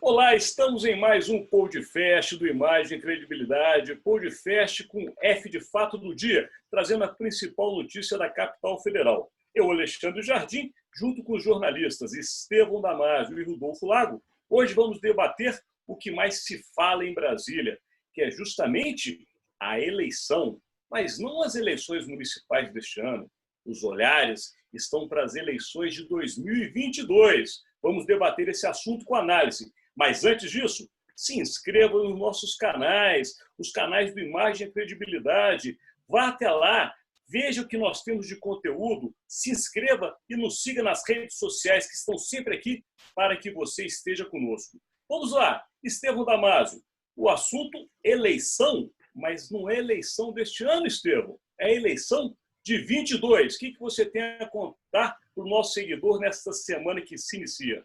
Olá, estamos em mais um podcast do Imagem e Credibilidade, podcast com F de fato do dia, trazendo a principal notícia da capital federal. Eu, Alexandre Jardim, junto com os jornalistas Estevão Damasio e Rodolfo Lago, hoje vamos debater o que mais se fala em Brasília, que é justamente a eleição, mas não as eleições municipais deste ano. Os olhares estão para as eleições de 2022. Vamos debater esse assunto com análise. Mas antes disso, se inscreva nos nossos canais, os canais do Imagem e Credibilidade. Vá até lá, veja o que nós temos de conteúdo, se inscreva e nos siga nas redes sociais que estão sempre aqui para que você esteja conosco. Vamos lá, Estevão Damasio. O assunto eleição, mas não é eleição deste ano, Estevão. É eleição de 22. O que você tem a contar para o nosso seguidor nesta semana que se inicia?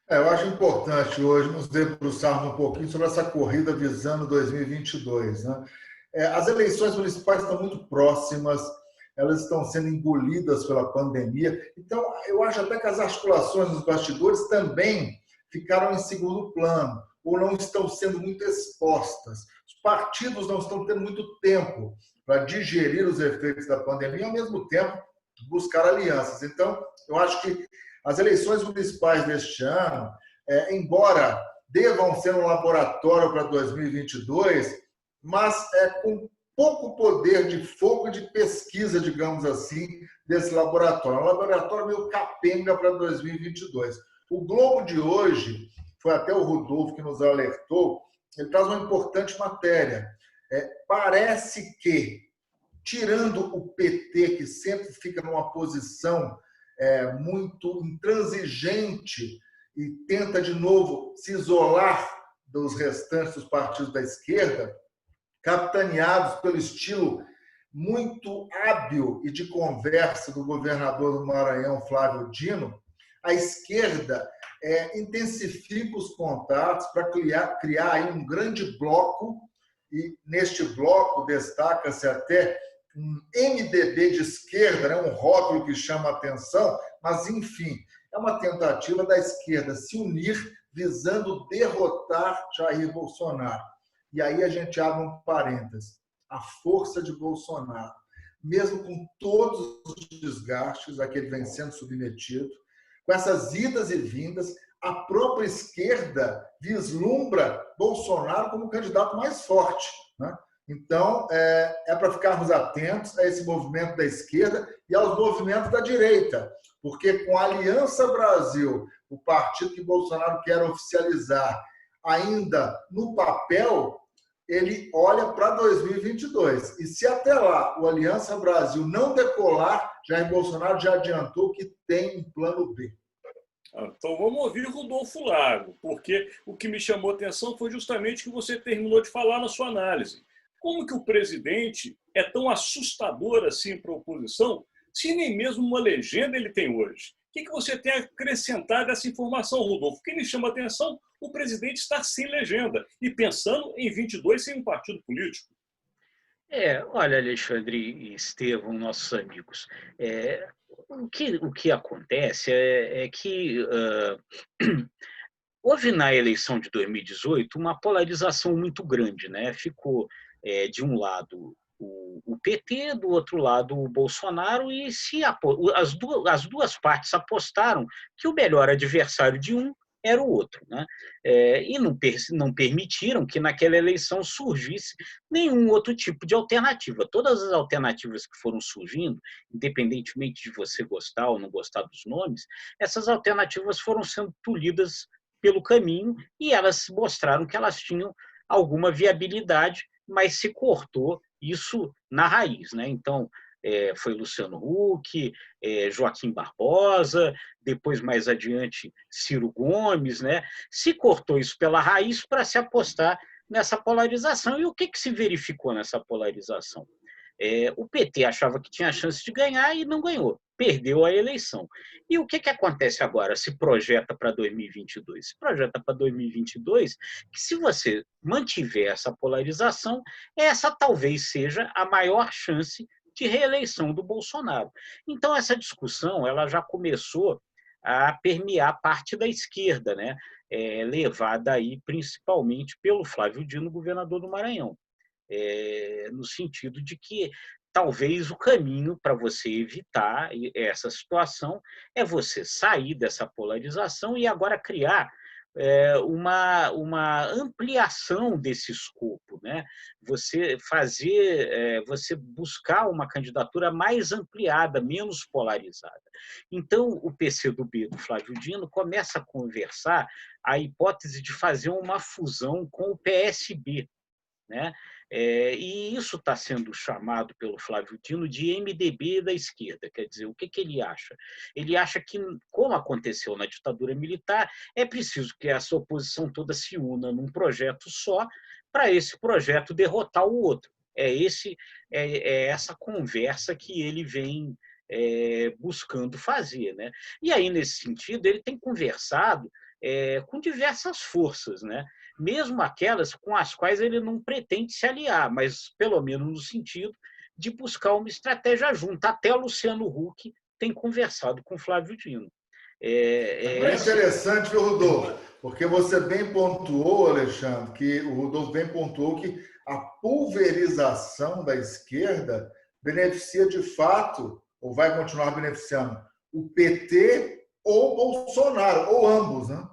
Eu acho importante hoje nos debruçarmos um pouquinho sobre essa corrida visando 2022. Né? As eleições municipais estão muito próximas, elas estão sendo engolidas pela pandemia. Então, eu acho até que as articulações nos bastidores também ficaram em segundo plano, ou não estão sendo muito expostas. Os partidos não estão tendo muito tempo para digerir os efeitos da pandemia e, ao mesmo tempo, buscar alianças. Então, eu acho que as eleições municipais deste ano, embora devam ser um laboratório para 2022, mas com pouco poder de fogo e de pesquisa, digamos assim, desse laboratório. Um laboratório meio capenga para 2022. O Globo de hoje, foi até o Rodolfo que nos alertou, ele traz uma importante matéria. Parece que, tirando o PT, que sempre fica numa posição muito intransigente e tenta, de novo, se isolar dos restantes dos partidos da esquerda, capitaneados pelo estilo muito hábil e de conversa do governador do Maranhão, Flávio Dino, a esquerda intensifica os contatos para criar aí um grande bloco, e neste bloco destaca-se até um MDB de esquerda, né? Um rótulo que chama a atenção, mas, enfim, é uma tentativa da esquerda se unir visando derrotar Jair Bolsonaro. E aí a gente abre um parênteses. A força de Bolsonaro, mesmo com todos os desgastes a que ele vem sendo submetido, com essas idas e vindas, a própria esquerda vislumbra Bolsonaro como o candidato mais forte, né? Então, é para ficarmos atentos a esse movimento da esquerda e aos movimentos da direita, porque com a Aliança Brasil, o partido que Bolsonaro quer oficializar, ainda no papel, ele olha para 2022. E se até lá o Aliança Brasil não decolar, Jair Bolsonaro já adiantou que tem um plano B. Então vamos ouvir Rodolfo Lago, porque o que me chamou a atenção foi justamente o que você terminou de falar na sua análise. Como que o presidente é tão assustador assim para a oposição, se nem mesmo uma legenda ele tem hoje? O que você tem a acrescentar dessa informação, Rodolfo? O que me chama a atenção, o presidente estar sem legenda e pensando em 22 sem um partido político. Olha, Alexandre e Estevão, nossos amigos, o que acontece é que houve na eleição de 2018 uma polarização muito grande, né? Ficou de um lado o PT, do outro lado o Bolsonaro, e as duas partes apostaram que o melhor adversário de um era o outro, né? E não permitiram que naquela eleição surgisse nenhum outro tipo de alternativa. Todas as alternativas que foram surgindo, independentemente de você gostar ou não gostar dos nomes, essas alternativas foram sendo tolhidas pelo caminho e elas mostraram que elas tinham alguma viabilidade, mas se cortou isso na raiz, né? Então, foi Luciano Huck, Joaquim Barbosa, depois, mais adiante, Ciro Gomes, né? Se cortou isso pela raiz para se apostar nessa polarização. E o que se verificou nessa polarização? O PT achava que tinha chance de ganhar e não ganhou, perdeu a eleição. E o que acontece agora? Se projeta para 2022. Se projeta para 2022 que, se você mantiver essa polarização, essa talvez seja a maior chance de reeleição do Bolsonaro. Então, essa discussão ela já começou a permear parte da esquerda, né? Levada aí principalmente pelo Flávio Dino, governador do Maranhão, no sentido de que talvez o caminho para você evitar essa situação é você sair dessa polarização e agora criar uma ampliação desse escopo, né? Você buscar uma candidatura mais ampliada, menos polarizada. Então, o PCdoB do Flávio Dino começa a conversar a hipótese de fazer uma fusão com o PSB, né? E isso está sendo chamado pelo Flávio Dino de MDB da esquerda. Quer dizer, o que ele acha? Ele acha que, como aconteceu na ditadura militar, é preciso que essa oposição toda se una num projeto só para esse projeto derrotar o outro. É essa conversa que ele vem buscando fazer, né? E aí, nesse sentido, ele tem conversado com diversas forças, né? Mesmo aquelas com as quais ele não pretende se aliar, mas pelo menos no sentido de buscar uma estratégia junta. Até o Luciano Huck tem conversado com Flávio Dino. É interessante, viu, Rodolfo? Porque você bem pontuou, Alexandre, que o Rodolfo bem pontuou que a pulverização da esquerda beneficia de fato, ou vai continuar beneficiando, o PT ou Bolsonaro, ou ambos, né?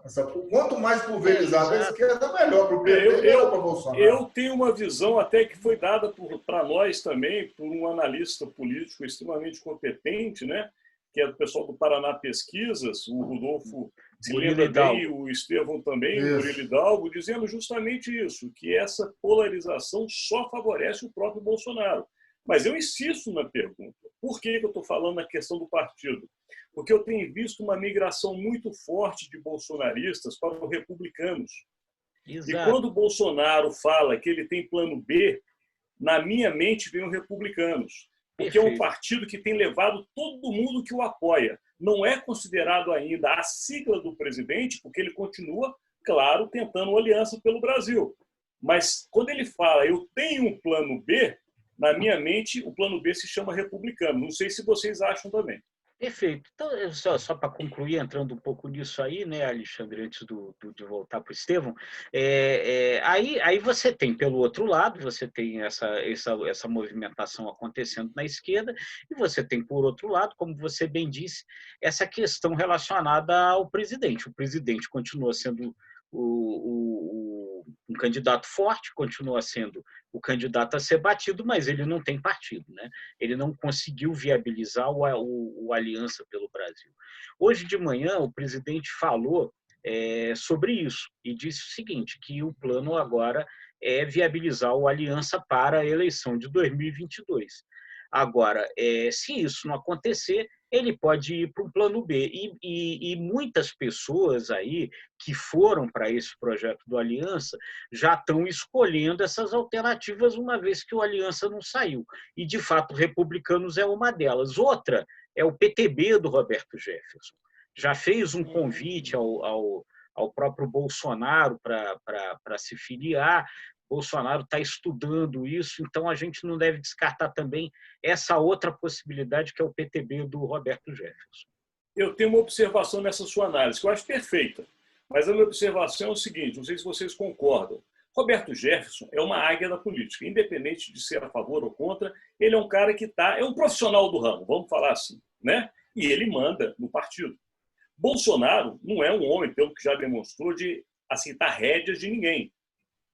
Quanto mais pulverizada a esquerda, melhor para o PT, melhor para o Bolsonaro. Eu tenho uma visão até que foi dada para nós também, por um analista político extremamente competente, né? Que é do pessoal do Paraná Pesquisas, o Rodolfo se lembra bem, o Estevão também, o Murilo Hidalgo, dizendo justamente isso, que essa polarização só favorece o próprio Bolsonaro. Mas eu insisto na pergunta, por que eu estou falando na questão do partido? Porque eu tenho visto uma migração muito forte de bolsonaristas para os republicanos. Exato. E quando o Bolsonaro fala que ele tem plano B, na minha mente vem os republicanos. Porque é um partido que tem levado todo mundo que o apoia. Não é considerado ainda a sigla do presidente, porque ele continua, claro, tentando uma aliança pelo Brasil. Mas quando ele fala, eu tenho um plano B, na minha mente, o plano B se chama republicano. Não sei se vocês acham também. Perfeito. Então, só para concluir, entrando um pouco nisso aí, né, Alexandre, antes de voltar para o Estevão, aí você tem, pelo outro lado, você tem essa movimentação acontecendo na esquerda, e você tem, por outro lado, como você bem disse, essa questão relacionada ao presidente. O presidente continua sendo um candidato forte, continua sendo o candidato a ser batido, mas ele não tem partido, né? Ele não conseguiu viabilizar o Aliança pelo Brasil. Hoje de manhã, o presidente falou sobre isso e disse o seguinte, que o plano agora é viabilizar o Aliança para a eleição de 2022. Agora, se isso não acontecer, ele pode ir para um plano B. E muitas pessoas aí que foram para esse projeto do Aliança já estão escolhendo essas alternativas, uma vez que o Aliança não saiu. E, de fato, Republicanos é uma delas. Outra é o PTB do Roberto Jefferson. Já fez um convite ao próprio Bolsonaro para se filiar. Bolsonaro está estudando isso, então a gente não deve descartar também essa outra possibilidade que é o PTB do Roberto Jefferson. Eu tenho uma observação nessa sua análise, que eu acho perfeita, mas a minha observação é o seguinte, não sei se vocês concordam. Roberto Jefferson é uma águia da política, independente de ser a favor ou contra, ele é um cara que é um profissional do ramo, vamos falar assim, né? E ele manda no partido. Bolsonaro não é um homem, pelo que já demonstrou, de aceitar rédeas de ninguém.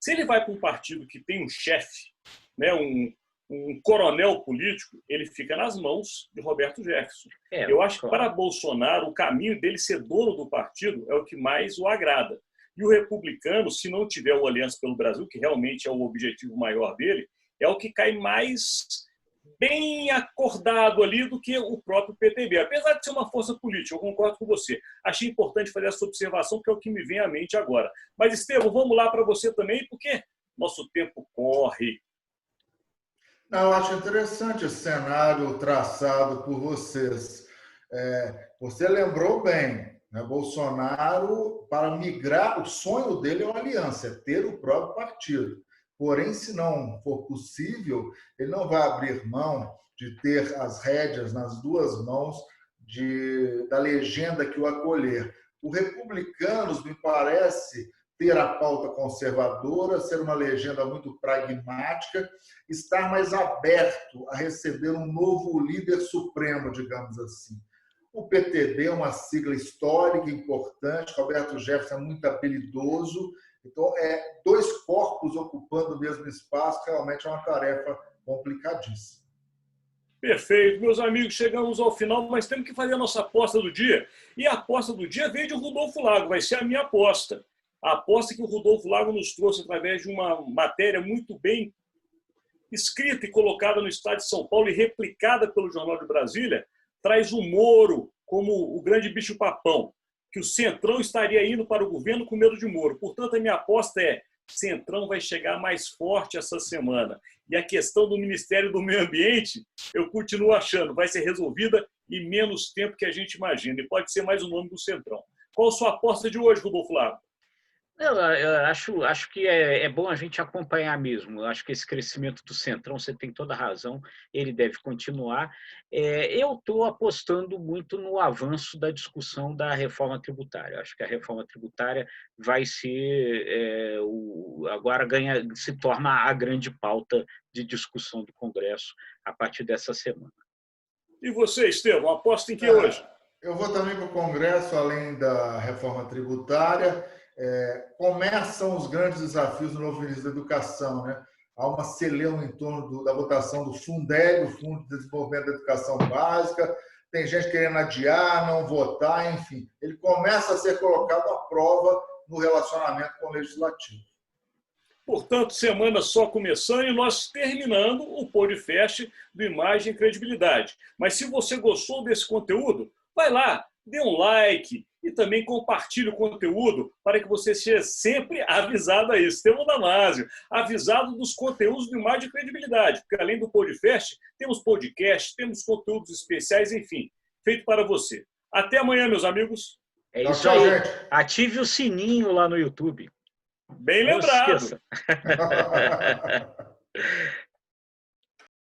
Se ele vai para um partido que tem um chefe, né, um coronel político, ele fica nas mãos de Roberto Jefferson. Eu acho que para Bolsonaro, o caminho dele ser dono do partido é o que mais o agrada. E o republicano, se não tiver o Aliança pelo Brasil, que realmente é o objetivo maior dele, é o que cai mais bem acordado ali do que o próprio PTB. Apesar de ser uma força política, eu concordo com você. Achei importante fazer essa observação, que é o que me vem à mente agora. Mas, Estevão, vamos lá para você também, porque nosso tempo corre. Não, eu acho interessante esse cenário traçado por vocês. Você lembrou bem, né? Bolsonaro, para migrar, o sonho dele é uma aliança, é ter o próprio partido. Porém, se não for possível, ele não vai abrir mão de ter as rédeas nas duas mãos da legenda que o acolher. O Republicanos, me parece, ter a pauta conservadora, ser uma legenda muito pragmática, estar mais aberto a receber um novo líder supremo, digamos assim. O PTB é uma sigla histórica importante, Roberto Jefferson é muito habilidoso, então, dois corpos ocupando o mesmo espaço realmente é uma tarefa complicadíssima. Perfeito. Meus amigos, chegamos ao final, mas temos que fazer a nossa aposta do dia. E a aposta do dia veio de Rodolfo Lago, vai ser a minha aposta. A aposta que o Rodolfo Lago nos trouxe através de uma matéria muito bem escrita e colocada no Estado de São Paulo e replicada pelo Jornal de Brasília, traz o Moro como o grande bicho-papão, que o Centrão estaria indo para o governo com medo de Moro. Portanto, a minha aposta é: Centrão vai chegar mais forte essa semana. E a questão do Ministério do Meio Ambiente, eu continuo achando, vai ser resolvida em menos tempo que a gente imagina. E pode ser mais o nome do Centrão. Qual a sua aposta de hoje, Rodolfo Lago? Eu acho que é bom a gente acompanhar mesmo. Eu acho que esse crescimento do Centrão, você tem toda a razão, ele deve continuar. Eu estou apostando muito no avanço da discussão da reforma tributária. Eu acho que a reforma tributária vai ser, agora se torna a grande pauta de discussão do Congresso a partir dessa semana. E você, Estevão, aposta em que hoje? Eu vou também para o Congresso, além da reforma tributária. Começam os grandes desafios do novo ministro da Educação, né? Há uma celeuma em torno da votação do Fundeb, o Fundo de Desenvolvimento da Educação Básica, tem gente querendo adiar, não votar, enfim. Ele começa a ser colocado à prova no relacionamento com o Legislativo. Portanto, semana só começando e nós terminando o podcast do Imagem e Credibilidade. Mas se você gostou desse conteúdo, vai lá, dê um like e também compartilhe o conteúdo para que você seja sempre avisado aí. Estevão Damasio, avisado dos conteúdos do Imagem e Credibilidade, porque além do podcast, temos podcast, temos conteúdos especiais, enfim, feito para você. Até amanhã, meus amigos. É isso aí. Ative o sininho lá no YouTube. Bem lembrado.